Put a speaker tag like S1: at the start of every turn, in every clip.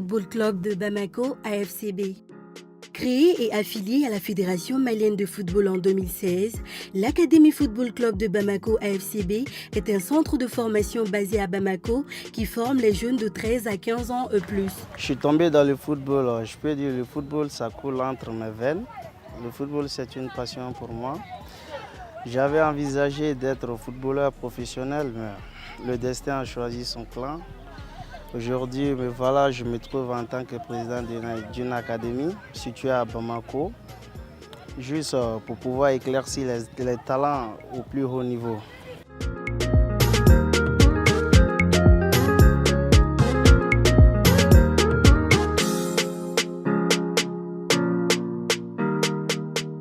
S1: Football Club de Bamako, AFCB. Créée et affiliée à la Fédération malienne de football en 2016, l'Académie Football Club de Bamako, AFCB, est un centre de formation basé à Bamako qui forme les jeunes de 13 à 15 ans et plus.
S2: Je suis tombé dans le football, je peux dire que le football ça coule entre mes veines. Le football c'est une passion pour moi. J'avais envisagé d'être footballeur professionnel, mais le destin a choisi son clan. Aujourd'hui, voilà, je me trouve en tant que président d'une académie située à Bamako, juste pour pouvoir éclaircir les talents au plus haut niveau.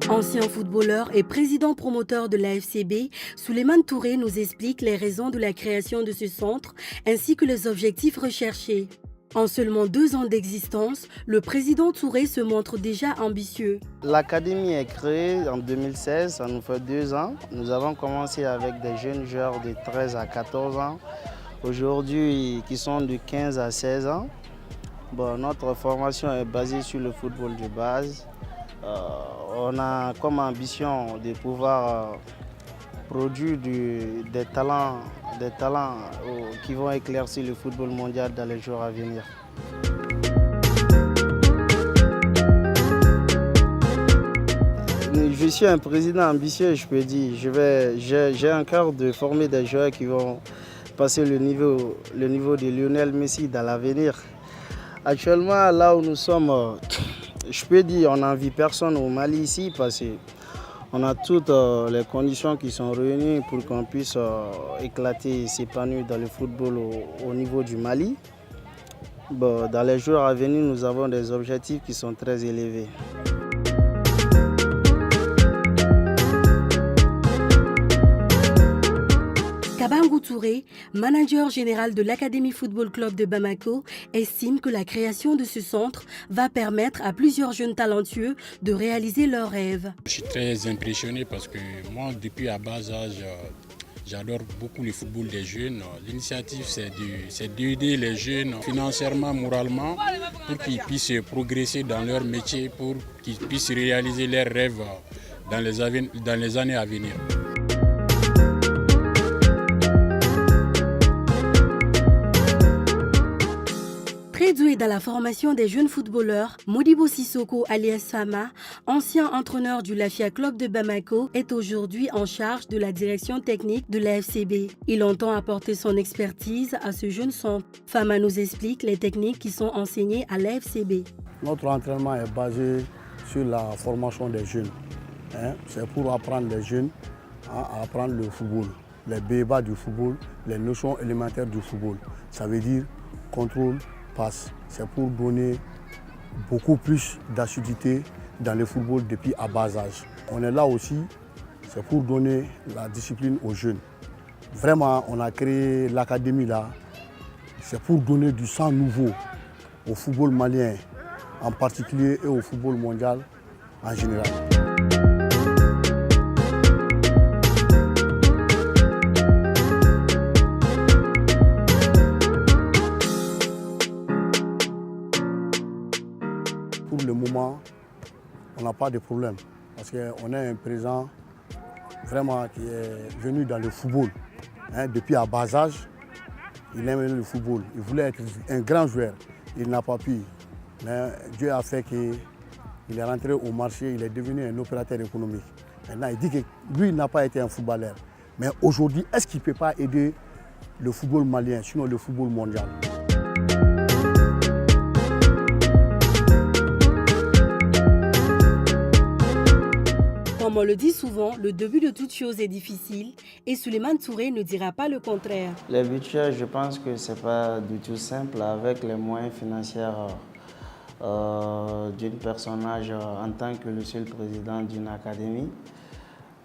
S1: Ancien footballeur et président promoteur de l'AFCB, Souleymane Touré nous explique les raisons de la création de ce centre ainsi que les objectifs recherchés. En seulement 2 ans d'existence, le président Touré se montre déjà ambitieux.
S2: L'académie est créée en 2016, ça nous fait 2 ans. Nous avons commencé avec des jeunes joueurs de 13 à 14 ans, aujourd'hui qui sont de 15 à 16 ans. Notre formation est basée sur le football de base. On a comme ambition de pouvoir produire des talents qui vont éclaircir le football mondial dans les jours à venir. Je suis un président ambitieux, je peux dire. J'ai un cœur de former des joueurs qui vont passer le niveau de Lionel Messi dans l'avenir. Actuellement, là où nous sommes, je peux dire qu'on n'envie personne au Mali ici parce qu'on a toutes les conditions qui sont réunies pour qu'on puisse éclater et s'épanouir dans le football au niveau du Mali. Dans les jours à venir, nous avons des objectifs qui sont très élevés.
S1: Kabangou Touré, manager général de l'Académie Football Club de Bamako, estime que la création de ce centre va permettre à plusieurs jeunes talentueux de réaliser leurs rêves.
S3: Je suis très impressionné parce que moi, depuis à bas âge, j'adore beaucoup le football des jeunes. L'initiative, c'est d'aider les jeunes financièrement, moralement, pour qu'ils puissent progresser dans leur métier, pour qu'ils puissent réaliser leurs rêves dans les années à venir.
S1: Très doué dans la formation des jeunes footballeurs, Modibo Sissoko alias Fama, ancien entraîneur du Lafia Club de Bamako, est aujourd'hui en charge de la direction technique de l'AFCB. Il entend apporter son expertise à ce jeune centre. Fama nous explique les techniques qui sont enseignées à l'AFCB.
S4: Notre entraînement est basé sur la formation des jeunes. C'est pour apprendre les jeunes à apprendre le football, les bébas du football, les notions élémentaires du football. Ça veut dire contrôle, passe. C'est pour donner beaucoup plus d'assiduité dans le football depuis à bas âge. On est là aussi, c'est pour donner la discipline aux jeunes. Vraiment, on a créé l'académie là, c'est pour donner du sang nouveau au football malien en particulier et au football mondial en général. Pour le moment, on n'a pas de problème parce qu'on a un président vraiment qui est venu dans le football. Depuis à bas âge, il aimait le football. Il voulait être un grand joueur. Il n'a pas pu. Mais Dieu a fait qu'il est rentré au marché, il est devenu un opérateur économique. Maintenant, il dit que lui, il n'a pas été un footballeur. Mais aujourd'hui, est-ce qu'il ne peut pas aider le football malien, sinon le football mondial?
S1: Comme on le dit souvent, le début de toute chose est difficile et Souleymane Touré ne dira pas le contraire.
S2: Les budgets, je pense que ce n'est pas du tout simple avec les moyens financiers d'une personnage en tant que le seul président d'une académie.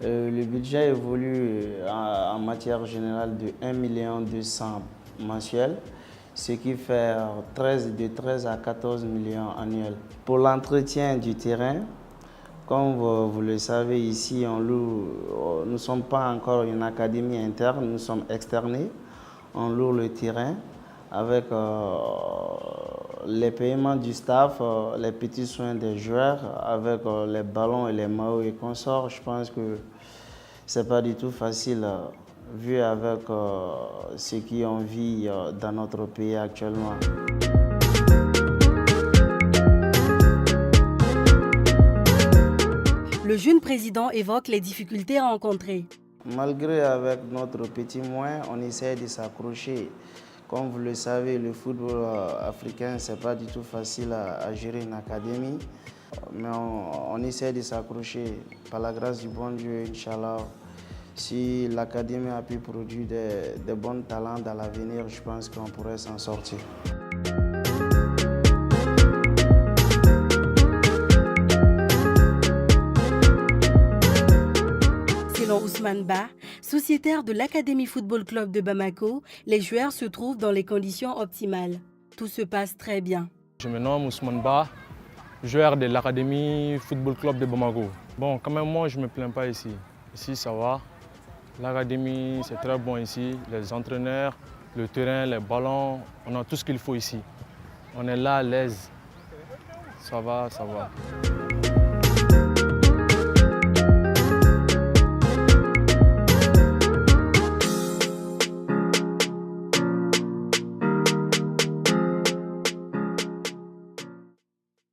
S2: Le budget évolue en matière générale de 1,2 million mensuel, ce qui fait de 13 à 14 millions annuels. Pour l'entretien du terrain, comme vous le savez ici, nous ne sommes pas encore une académie interne, nous sommes externés. On loue le terrain avec les paiements du staff, les petits soins des joueurs, avec les ballons et les maillots et consorts. Je pense que c'est pas du tout facile, vu avec ce qu'on vit dans notre pays actuellement.
S1: Le jeune président évoque les difficultés rencontrées.
S2: Malgré avec notre petit moyen, on essaie de s'accrocher. Comme vous le savez, le football africain, ce n'est pas du tout facile à gérer une académie. Mais on essaie de s'accrocher. Par la grâce du bon Dieu, Inch'Allah, si l'académie a pu produire des bons talents dans l'avenir, je pense qu'on pourrait s'en sortir.
S1: Selon Ousmane Ba, sociétaire de l'Académie Football Club de Bamako, les joueurs se trouvent dans les conditions optimales. Tout se passe très bien.
S5: Je me nomme Ousmane Ba, joueur de l'Académie Football Club de Bamako. Bon, quand même, moi, je ne me plains pas ici. Ici, ça va. L'Académie, c'est très bon ici. Les entraîneurs, le terrain, les ballons, on a tout ce qu'il faut ici. On est là à l'aise. Ça va, ça va.